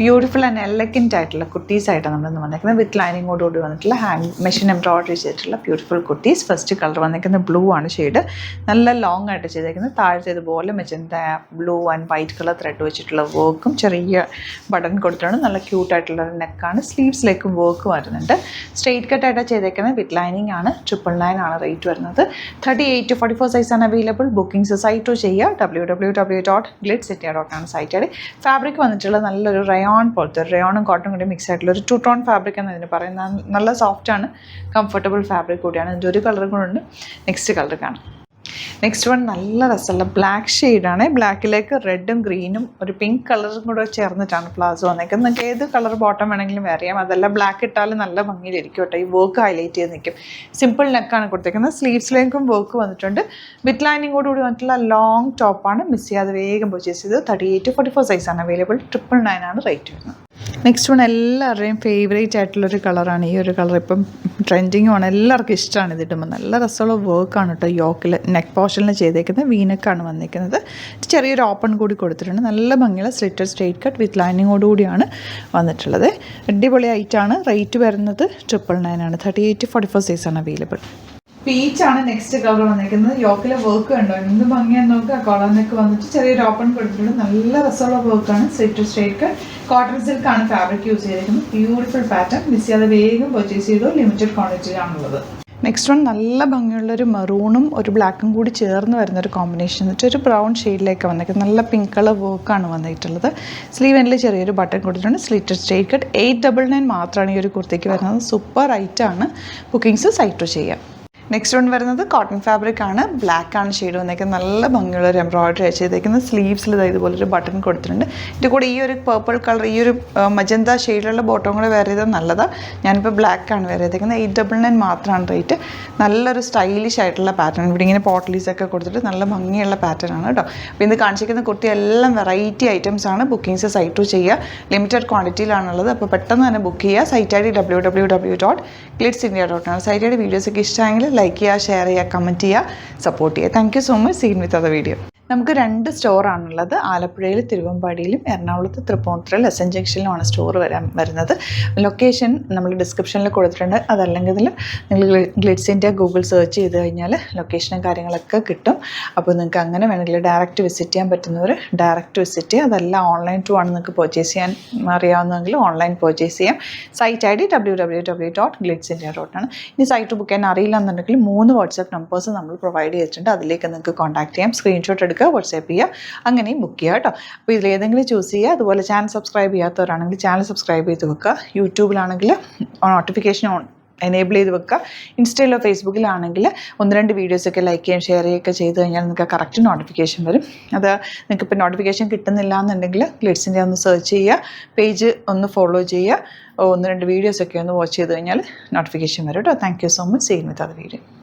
Beautiful and elegant ആയിട്ടുള്ള കുർത്തീസായിട്ടാണ് നമ്മളിന്ന് വന്നിരിക്കുന്നത്. വിത്ത് ലൈനിങ്ങോടുകൂടി വന്നിട്ടുള്ള ഹാൻഡ് മെഷീൻ എംബ്രോയിഡറി ചെയ്തിട്ടുള്ള ബ്യൂട്ടിഫുൾ കുർത്തീസ്. ഫസ്റ്റ് കളർ വന്നിരിക്കുന്നത് ബ്ലൂ ആണ് ഷെയ്ഡ്. നല്ല ലോങ് ആയിട്ട് ചെയ്തേക്കുന്നത്. താഴത്തെ ഇതുപോലെ magenta blue and white colour thread വെച്ചിട്ടുള്ള വർക്കും ചെറിയ ബട്ടൺ കൊടുത്തിട്ടുണ്ട്. നല്ല ക്യൂട്ടായിട്ടുള്ള നെക്കാണ്. സ്ലീവ്സിലേക്കും വർക്ക് വരുന്നുണ്ട്. സ്ട്രെയിറ്റ് കട്ടായിട്ടാണ് ചെയ്തേക്കുന്നത്. വിത്ത് ലൈനിങ് ആണ്. 999 ആണ് റേറ്റ് വരുന്നത്. 38 to 44 സൈസാണ് അവൈലബിൾ. ബുക്കിംഗ്സ് സൈറ്റ് ചെയ്യുക. www.glitzindia.com ആണ് സൈറ്റ്. ഫാബ്രിക് വന്നിട്ടുള്ള നല്ലൊരു പോലത്തെ റയോണും കോട്ടൺ കൂടി മിക്സ് ആയിട്ടുള്ള ഒരു 2-ടോൺ ഫാബ്രിക് എന്ന് ഇതിന് പറയുന്നത്. നല്ല സോഫ്റ്റ് ആണ്, കംഫർട്ടബിൾ ഫാബ്രിക് കൂടിയാണ്. ഇതിൻ്റെ ഒരു കളർ കൂടെ നെക്സ്റ്റ് കളർ കാണാം. നെക്സ്റ്റ് വൺ നല്ല രസമുള്ള ബ്ലാക്ക് ഷെയ്ഡാണ്. ബ്ലാക്കിലേക്ക് റെഡും ഗ്രീനും ഒരു പിങ്ക് കളറും കൂടെ ചേർന്നിട്ടാണ് പ്ലാസോ വന്നേക്കുന്നത്. നിങ്ങൾക്ക് ഏത് കളർ ബോട്ടം വേണമെങ്കിലും വെയർ ചെയ്യാം. അതല്ല ബ്ലാക്ക് ഇട്ടാലും നല്ല ഭംഗിയിലിരിക്കും കേട്ടോ. ഈ വർക്ക് ഹൈലൈറ്റ് ചെയ്ത് നിൽക്കും. സിമ്പിൾ നെക്കാണ് കൊടുത്തേക്കുന്നത്. സ്ലീവ്സിലേക്കും വർക്ക് വന്നിട്ടുണ്ട്. വിത്ത് ലൈനിങ്ങോടുകൂടി വന്നിട്ടുള്ള ലോങ് ടോപ്പാണ്. മിസ് ചെയ്യാതെ വേഗം പർച്ചേസ് ചെയ്ത് 38 to 44 സൈസാണ് അവൈലബിൾ. 999 ആണ് റേറ്റ് വരുന്നത്. നെക്സ്റ്റ് വൺ എല്ലാവരുടെയും ഫേവറേറ്റ് ആയിട്ടുള്ളൊരു കളറാണ്. ഈ ഒരു കളർ ഇപ്പം ട്രെൻഡിങ്ങുമാണ്. എല്ലാവർക്കും ഇഷ്ടമാണ് ഇതിടുമ്പോൾ. നല്ല രസമുള്ള വർക്കാണ് കേട്ടോ. യോക്കിൽ നെക്ക് പോർഷനിൽ ചെയ്തേക്കുന്നത്. വീനക്കാണ് വന്നിരിക്കുന്നത്. ചെറിയൊരു ഓപ്പൺ കൂടി കൊടുത്തിട്ടുണ്ട്. നല്ല ഭംഗിയുള്ള സ്ലിറ്റഡ് സ്ട്രെയിറ്റ് കട്ട് വിത്ത് ലൈനിങ്ങോടുകൂടിയാണ് വന്നിട്ടുള്ളത്. അടിപൊളി ആയിട്ടാണ്. റേറ്റ് വരുന്നത് 999 ആണ്. 38 to 44 സൈസാണ് അവൈലബിൾ. പീച്ചാണ് നെക്സ്റ്റ് കളർ വന്നിരിക്കുന്നത്. യോക്കിലെ വർക്ക് കണ്ടോ എന്ത് ഭംഗിയാന്ന് നോക്കുക. കോളർ നെക്ക് വന്നിട്ട് ചെറിയൊരു ഓപ്പൺ കൊടുത്തിട്ടുണ്ട്. നല്ല രസമുള്ള വർക്കാണ്. സ്ലിറ്റഡ് സ്ട്രെയിറ്റ് കട്ട് കോട്ടൺ സിൽക്കാണ് ഫാബ്രിക് യൂസ് ചെയ്തിരിക്കുന്നത്. Beautiful pattern. മിസ് ചെയ്യാതെ വേഗം പർച്ചേസ് ചെയ്തു. ലിമിറ്റഡ് ക്വാണ്ടിറ്റിയിലാണുള്ളത്. നെക്സ്റ്റ് വൺ നല്ല ഭംഗിയുള്ളൊരു മെറൂണും ഒരു ബ്ലാക്കും കൂടി ചേർന്ന് വരുന്നൊരു കോമ്പിനേഷൻ എന്നിട്ട് ഒരു ബ്രൗൺ ഷെയ്ഡിലേക്ക് വന്നിരിക്കുന്നത്. നല്ല പിങ്ക് കളർ വർക്കാണ് വന്നിട്ടുള്ളത്. സ്ലീവ് എൻഡിൽ ചെറിയൊരു ബട്ടൺ കൊടുത്തിട്ടുണ്ട്. സ്ലിറ്റഡ് സ്ട്രെയിറ്റ് കട്ട് 899 മാത്രമാണ് ഈ ഒരു കുർത്തിക്ക് വരുന്നത്. സൂപ്പർ ഐറ്റാണ്. ബുക്കിംഗ്സ് സൈറ്റ് ചെയ്യാം. നെക്സ്റ്റ് വൺ വരുന്നത് കോട്ടൺ ഫാബ്രിക് ആണ്. ബ്ലാക്ക് ആണ് ഷെയ്ഡ് വന്നേക്കുന്നത്. നല്ല ഭംഗിയുള്ള ഒരു എംബ്രോയിഡറി ചെയ്തേക്കുന്നത്. സ്ലീവ്സിൽ ഇതുപോലൊരു ബട്ടൺ കൊടുത്തിട്ടുണ്ട്. ഇതിൻ്റെ കൂടെ ഈ ഒരു പർപ്പിൾ കളർ ഈ ഒരു മജന്ത ഷെയ്ഡിലുള്ള ബോട്ടം കൂടെ വേറെ ചെയ്താൽ നല്ലതാണ്. ഞാനിപ്പോൾ ബ്ലാക്ക് ആണ് വേറെ ചെയ്തേക്കുന്നത്. 899 മാത്രമാണ് റേറ്റ്. നല്ലൊരു സ്റ്റൈലിഷ് ആയിട്ടുള്ള പാറ്റേൺ. ഇവിടെ ഇങ്ങനെ പോട്ട്ലീസൊക്കെ കൊടുത്തിട്ട് നല്ല ഭംഗിയുള്ള പാറ്റേൺ ആണ് കേട്ടോ. അപ്പോൾ ഇന്ന് കാണിച്ചിരിക്കുന്ന കുർത്തി എല്ലാം വെറൈറ്റി ഐറ്റംസ് ആണ്. ബുക്കിംഗ്സ് സൈറ്റ് ചെയ്യുക. ലിമിറ്റഡ് ക്വാണ്ടിറ്റിയിലാണുള്ളത്. അപ്പോൾ പെട്ടെന്ന് തന്നെ ബുക്ക് ചെയ്യുക. സൈറ്റ് ഐ ഡി www.glitzindia.com ആണ് സൈറ്റ് ഐ ഡി. വീഡിയോസൊക്കെ ഇഷ്ടമെങ്കിൽ ലൈക്ക് ചെയ്യുക, ഷെയർ ചെയ്യുക, കമൻറ്റ് ചെയ്യുക, സപ്പോർട്ട് ചെയ്യുക. Thank you so much. Seen with other video. നമുക്ക് 2 സ്റ്റോറാണുള്ളത്. ആലപ്പുഴയിൽ തിരുവമ്പാടിയിലും എറണാകുളത്ത് തൃപ്പൂണിത്തുറ എസ്എൻ ജംഗ്ഷനിലുമാണ് സ്റ്റോർ വരുന്നത്. ലൊക്കേഷൻ നമ്മൾ ഡിസ്ക്രിപ്ഷനിൽ കൊടുത്തിട്ടുണ്ട്. അതല്ലെങ്കിൽ നിങ്ങൾ ഗ്ലിറ്റ്സ് ഇന്ത്യ ഗൂഗിൾ സെർച്ച് ചെയ്ത് കഴിഞ്ഞാൽ ലൊക്കേഷനും കാര്യങ്ങളൊക്കെ കിട്ടും. അപ്പോൾ നിങ്ങൾക്ക് അങ്ങനെ വേണമെങ്കിൽ ഡയറക്റ്റ് വിസിറ്റ് ചെയ്യാൻ പറ്റുന്നവർ ഡയറക്റ്റ് വിസിറ്റ് ചെയ്യുക. അതല്ല ഓൺലൈൻ ത്രൂ ആണ് നിങ്ങൾക്ക് പർച്ചേസ് ചെയ്യാൻ അറിയാവുന്നതെങ്കിൽ ഓൺലൈൻ പർച്ചേസ് ചെയ്യാം. സൈറ്റ് ഐ ഡി www.glitzindia.com ആണ്. ഇനി സൈറ്റ് ബുക്ക് ചെയ്യാൻ അറിയില്ല എന്നുണ്ടെങ്കിൽ 3 വാട്സാപ്പ് നമ്പേഴ്സ് നമ്മൾ പ്രൊവൈഡ് ചെയ്തിട്ടുണ്ട്. അതിലേക്ക് നിങ്ങൾക്ക് കോൺടാക്ട് ചെയ്യാം. സ്ക്രീൻഷോട്ട് എടുക്കുക, വാട്സാപ്പ് ചെയ്യുക, അങ്ങനെയും ബുക്ക് ചെയ്യുക കേട്ടോ. അപ്പോൾ ഇതിലേതെങ്കിലും ചൂസ് ചെയ്യുക. അതുപോലെ ചാനൽ സബ്സ്ക്രൈബ് ചെയ്യാത്തവരാണെങ്കിൽ ചാനൽ സബ്സ്ക്രൈബ് ചെയ്ത് വെക്കുക. യൂട്യൂബിലാണെങ്കിൽ നോട്ടിഫിക്കേഷൻ എനേബിൾ ചെയ്ത് വെക്കുക. ഇൻസ്റ്റയിലോ ഫേസ്ബുക്കിലാണെങ്കിൽ 1-2 വീഡിയോസൊക്കെ ലൈക്ക് ചെയ്യുകയും ഷെയർ ചെയ്യുകയൊക്കെ ചെയ്ത് കഴിഞ്ഞാൽ നിങ്ങൾക്ക് കറക്റ്റ് നോട്ടിഫിക്കേഷൻ വരും. അത് നിങ്ങൾക്ക് ഇപ്പോൾ നോട്ടിഫിക്കേഷൻ കിട്ടുന്നില്ല എന്നുണ്ടെങ്കിൽ ഗ്ലിറ്റ്സിൻ്റെ ഒന്ന് സെർച്ച് ചെയ്യുക, പേജ് ഒന്ന് ഫോളോ ചെയ്യുക, 1-2 വീഡിയോസൊക്കെ ഒന്ന് വാച്ച് ചെയ്ത് കഴിഞ്ഞാൽ നോട്ടിഫിക്കേഷൻ വരും കേട്ടോ. Thank you so much. Seen with other video.